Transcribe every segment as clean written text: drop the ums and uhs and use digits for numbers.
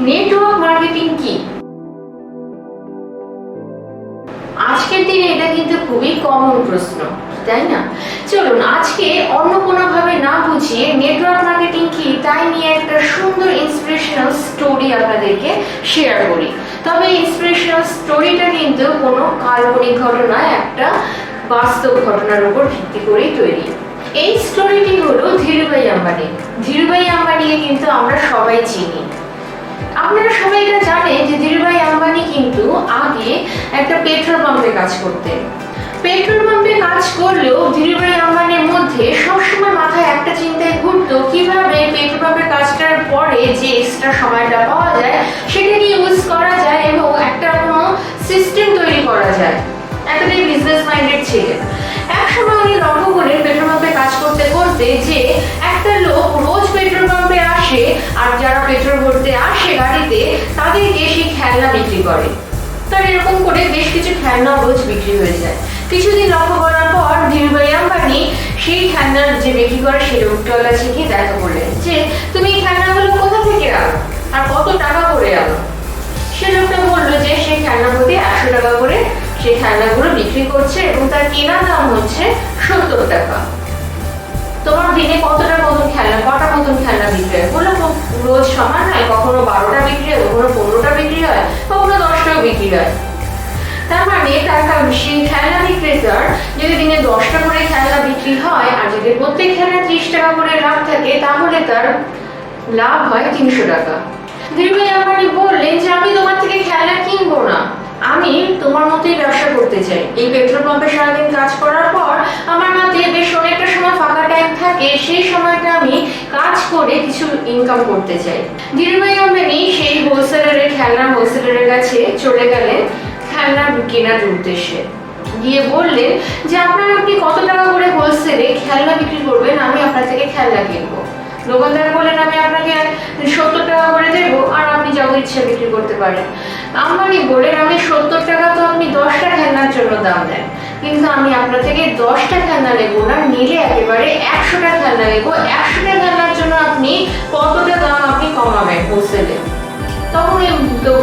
Network marketing কি? আজকের দিনে এটা কিন্তু খুবই কমন প্রশ্ন, তাই না? চলুন আজকে অন্য কোনো ভাবে না বুঝিয়ে নেটওয়ার্ক মার্কেটিং কি তাই নিয়ে একটা সুন্দর ইন্সপিরেশনাল স্টোরি আপনাদেরকে শেয়ার করি। তবে ইন্সপিরেশনাল স্টোরিটা কিন্তু কোনো কাল্পনিক ঘটনা, একটা বাস্তব ঘটনার উপর ভিত্তি করেই তৈরি। এই স্টোরিটি হলো ধীরুভাই আম্বানি। ধীরুভাই আম্বানিকে কিন্তু আমরা সবাই চিনি। আপনারা সবাই এটা জানেন যে ধীরুভাই আম্বানি কিন্তু আগে একটা পেট্রোল পাম্পে কাজ করতেন। পেট্রোল পাম্পে কাজ করলেও ধীরুভাই আম্বানির মধ্যে সবসময় মাথায় একটা চিন্তায় ঘুরতো, কিভাবে পেট্রোল পাম্পের কাজটার পরে যে এক্সট্রা সময়টা পাওয়া যায় সেটাকে ইউজ করা যায় এবং একটা কোনো সিস্টেম তৈরি করা যায়। এতটাই বিজনেস মাইন্ডেড ছিলেন। একসময় উনি লক্ষ্য করেন পেট্রোল পাম্পে কাজ করতে করতে যে একটা লোক রোজ পেট্রোল পাম্পে আসে, আর যারা পেট্রোল ভরতে আসে গাড়িতে তাদেরকে সেই খেলনা বিক্রি করে। তার এরকম করে বেশ কিছু খেলনা রোজ বিক্রি হয়ে যায়। কিছুদিন লক্ষ্য করার পর ধীরুভাই আম্বানি সেই খেলনার যে বিক্রি করে সেই লোকটার কাছে গিয়ে দেখা করলেন যে তুমি এই খেলনাগুলো কোথা থেকে আনো আর কত টাকা করে আনো। সে লোকটা বললো যে সেই খেলনা প্রতি 100 টাকা করে সেই খেলনাগুলো বিক্রি করছে এবং তার কেনা দাম হচ্ছে 70 টাকা। তোমার দিনে কতটা মতন খেলনা, কটা মতন খেলনা বিক্রি হয়? বললো রোজ সমান নয়, কখনো 12টা বিক্রি হয়, কখনো 15টা বিক্রি হয়, কখনো 10টাও বিক্রি হয়। তার মানে তার সেই খেলনা বিক্রেতার যদি দিনে 10টা করে খেলনা বিক্রি হয় আর যদি প্রত্যেক খেলনা 30 টাকা করে লাভ থাকে তাহলে তার লাভ হয় 300 টাকা। ধীরুভাই আম্বানি বললেন যে আমি তোমার থেকে খেলনা কিনবো না, আমি তোমার মতোই ব্যবসা করতে চাই। এই পেট্রোল পাম্পে সারাদিন কাজ করার পর আমার হাতে বেশ অনেকটা সময় ফাঁকা টাইম থাকে, সেই সময়টা আমি কাজ করে কিছু ইনকাম করতে চাই। ধীরুভাই আম্বানি সেই হোলসেলারের খেলনা হোলসেলারের কাছে চলে গেলেন খেলনা কেনার উদ্দেশ্যে। গিয়ে বললেন যে আপনি কত টাকা করে হোলসেলে খেলনা বিক্রি করবেন, আমি আপনার থেকে খেলনা কিনবো। দোকানদার বললেন আমি আপনাকে 70 টাকা করে দেবো আর আপনি যত ইচ্ছা বিক্রি করতে পারেন। আম্বানি বললেন আমি 70 টাকা তো আপনি 10টা খেলনার জন্য দাম দেন, কিন্তু আমি আপনার থেকে 10টা খেলনা নেবো না, নিলে একেবারে 100টা খেলনা নেবো। 100টা খেলনার জন্য আপনি কতটা দাম আপনি কমাবেন হোলসেলে? তখন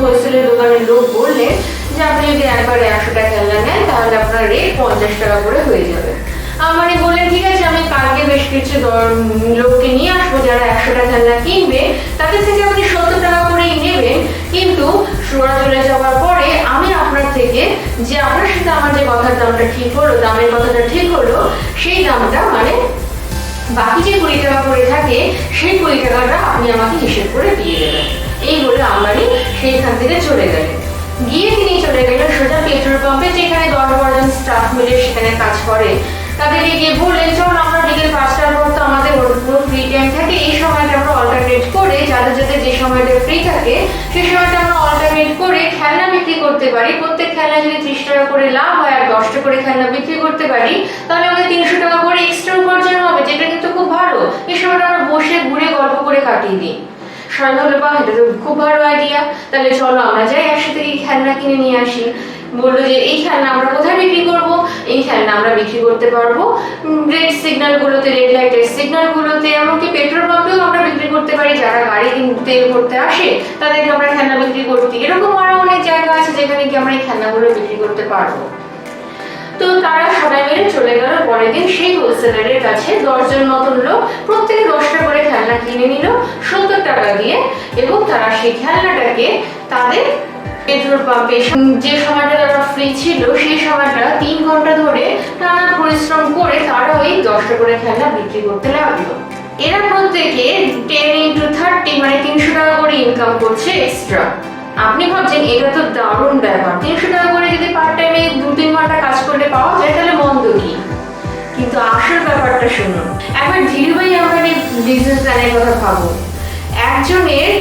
হোলসেলের দোকানের লোক বললেন যে আপনি যদি একবারে 100টা খেলনা নেন তাহলে আপনার রেট 50 টাকা করে হয়ে যাবে। আম্বানি বললেন ঠিক আছে, আমি কালকে বেশ কিছু লোককে নিয়ে আসবো যারা 100টা খেলনা কিনবে, তাদের থেকে আপনি 70 টাকা করেই নেবেন, কিন্তু সোনা চলে যাওয়ার পরে আমি আপনার থেকে যে আপনার সাথে আমার যে কথার দামটা ঠিক হলো, দামের কথাটা ঠিক হলো, সেই দামটা মানে বাকি যে 20 টাকা করে থাকে সেই 20 টাকাটা আপনি আমাকে হিসেব করে দিয়ে দেবেন। এই বলে আম্বানি সেইখান থেকে চলে গেলেন। গিয়ে তিনি চলে গেলেন সোজা পেট্রোল পাম্পে, যেখানে 10-12 জন স্টাফ মিলে সেখানে কাজ করে। তাদেরকে গিয়ে বললেন চল আমরা বিকেল 5টার পর তো আমাদের পুরো ফ্রি টাইম থাকে, এই সময়টা আমরা অল্টারনেট করে যাদের যাদের যে সময়টা ফ্রি থাকে সেই সময়টা আমরা অল্টারনেট করে খেলনা বিক্রি করতে পারি। প্রত্যেক খেলনা যদি 30 টাকা করে লাভ হয় আর 10টা করে খেলনা বিক্রি করতে পারি তাহলে আমাদের 300 টাকা করে এক্সট্রা উপার্জন হবে, যেটা কিন্তু খুব ভালো। এই সময়টা আমরা বসে ঘুরে গল্প করে কাটিয়ে দিই। সবাই বলে বাহ এটা তো খুব ভালো আইডিয়া, তাহলে চলো আমরা যাই একসাথে এই খেলনা কিনে নিয়ে আসি। বললো যে এই খেলনা আমরা কোথায় বিক্রি করব? এই খেলনা আমরা বিক্রি করতে পারবো রেড সিগন্যাল গুলোতে, রেড লাইটের সিগন্যাল গুলোতে, এমনকি পেট্রোল পাম্পেও আমরা বিক্রি করতে পারি। যারা গাড়ি তেল করতে আসে তাদেরকে আমরা খেলনা বিক্রি করতে, এরকম আরো অনেক জায়গা আছে যেখানে কি আমরা এই খেলনাগুলো বিক্রি করতে পারবো। তো তারা সবাই মিলে চলে গেল পরের দিন সেই হোলসেলারের কাছে। 10 জন মতন লোক প্রত্যেকে 10টা করে খেলনা কিনে নিল 70 টাকা দিয়ে, এবং তারা সেই খেলনাটাকে তাদের পেট্রোল পাম্পে যে সময়টা তারা ফ্রি ছিল সেই সময়টা 3 ঘন্টা ধরে টানা পরিশ্রম করে তারা ওই 10টা করে খেলনা বিক্রি করতে লাগলো। এরা প্রত্যেকে 10 × 30 মানে 300 টাকা করে ইনকাম করছে এক্সট্রা। আপনি ভাবছেন এটা তো দারুণ ব্যাপার, 300 টাকা করে যদি পার্ট টাইমে 2-3 ঘন্টা কাজ করলে পাওয়া যায় তাহলে মন্দ কি? কিন্তু আসল ব্যাপারটা শুনুন। একবার ধীরুভাই আম্বানির বিজনেস প্ল্যানের কথা ভাবুন। একজনের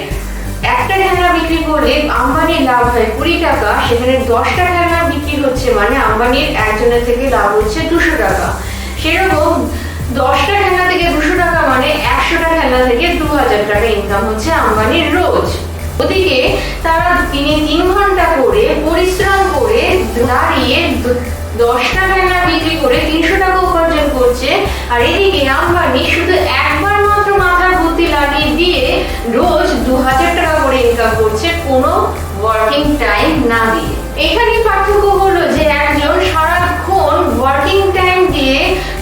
একটা খেলনা বিক্রি করলে আম্বানির লাভ হয় 20 টাকা, সেখানে 10টা খেলনা বিক্রি হচ্ছে মানে আম্বানির একজনের থেকে লাভ হচ্ছে 200 টাকা। সেরকম 10টা খেলনা থেকে 200 টাকা মানে 100টা খেলনা থেকে 2000 টাকা ইনকাম হচ্ছে আম্বানির রোজ। ওদিকে তারা দিনে 3 ঘন্টা করে পরিশ্রম করে দাঁড়িয়ে 10টা খেলনা বিক্রি করে 300 টাকা উপার্জন করছে, আর এদিকে আম্বানি শুধু একবার মাত্র মাথার বুদ্ধি লাগিয়ে দিয়ে রোজ 2000 টাকা করে ইনকাম করছে। টাইম না দিয়ে। এখানে পার্থক্য হলো যে একজন সারাক্ষণ ওয়ার্কিং টাইম দিয়ে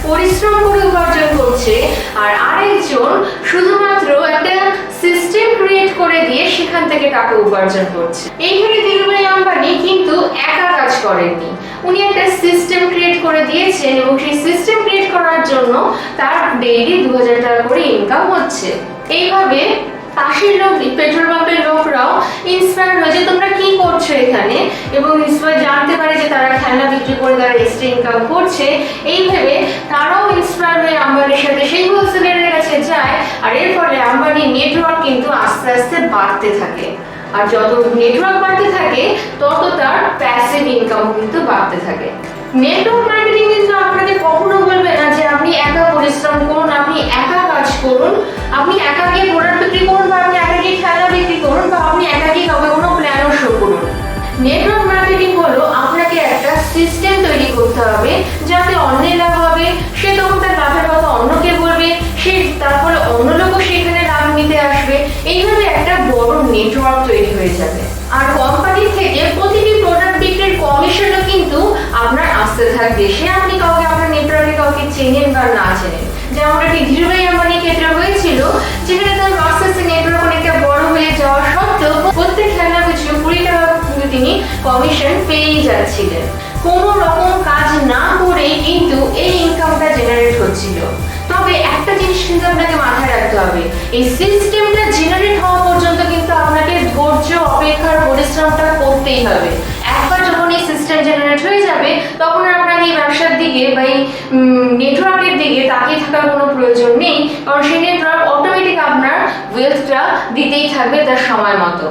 পরিশ্রম করে উপার্জন করছে, আর আরেকজন শুধুমাত্র একটা সিস্টেম ক্রিয়েট করে দিয়ে সেখান থেকে টাকা উপার্জন করছে। এইখানে ধীরুভাই আম্বানি কিন্তু একা কাজ করেননি, উনি একটা সিস্টেম ক্রিয়েট করে দিয়েছেন এবং সেই সিস্টেম ক্রিয়েট করার জন্য তার ডেইলি 2000 টাকা করে ইনকাম হচ্ছে। এইভাবে পাশের লোক, পেট্রোল পাম্পের লোকরাও ইন্সপায়ার হয়ে যে তোমরা কি করছো এখানে, এবং ইন্সপায়ার জানতে পারে যে তারা খেলনা বিক্রি করে তারা এক্সট্রা ইনকাম করছে। এই ভেবে তারাও ইন্সপায়ার হয়ে আম্বানির সাথে সেই হোলসেলারের কাছে যায়, আর এর ফলে আম্বানির নেটওয়ার্ক কিন্তু আস্তে আস্তে বাড়তে থাকে। আর যত নেটওয়ার্ক বাড়তে থাকে তত তার প্যাসিভ ইনকাম কিন্তু বাড়তে থাকে। নেটওয়ার্ক মার্কেটিং কিন্তু আপনাকে কখনো বলবে না যে আপনি একা পরিশ্রম করুন, আপনি একা কাজ করুন, আপনি একা গিয়ে প্রোডাক্ট বিক্রি করুন, বা আপনি একা গিয়ে খেলা বিক্রি করুন, বা আপনি একা গিয়ে কাউকে কোনো প্ল্যানও শো করুন। নেটওয়ার্ক মার্কেটিং হলো আপনাকে একটা সিস্টেম তৈরি করতে হবে যাতে অন্যের লাভ হবে, সে তখন তার লাভের কথা অন্যকে বলবে, সে তার ফলে অন্য লোকও সেখানে লাভ নিতে আসবে। এইভাবে একটা বড় নেটওয়ার্ক তৈরি হয়ে যাবে। আর কোম্পানি থেকে প্রতিটি প্রোডাক্ট বিক্রির কমিশনও কিন্তু আপনার আসতে থাকবে, সে আপনি কাউকে আপনার নেটওয়ার্কে কাউকে চেনেন বা না চেনেন। যেমন এটি ধীরুভাই আম্বানির ক্ষেত্রে হয়েছিল, যেখানে তার আস্তে নেটওয়ার্ক অনেকটা বড় হয়ে যাওয়া সত্ত্বেও প্রত্যেক খেলনা পিছু 20 টাকা তিনি কমিশন পেয়েই যাচ্ছিলেন। কোনো রকম কাজ না করেই কিন্তু এই ইনকামটা জেনারেট হচ্ছিল। তবে একটা জিনিস কিন্তু আপনাকে মাথায় রাখতে হবে, এই সিস্টেমটা জেনারেট হওয়া পর্যন্ত কিন্তু আপনাকে ধৈর্য, অপেক্ষার, পরিশ্রমটা করতেই হবে। একবার যখন এই সিস্টেম জেনারেট হয়ে যাবে তখন আপনার এই ব্যবসার দিকে বা এই নেটওয়ার্কের দিকে তাকিয়ে থাকার কোনো প্রয়োজন নেই, কারণ সেই নেটওয়ার্ক অটোমেটিক আপনার ওয়েলথটা দিতেই থাকবে তার সময় মতো।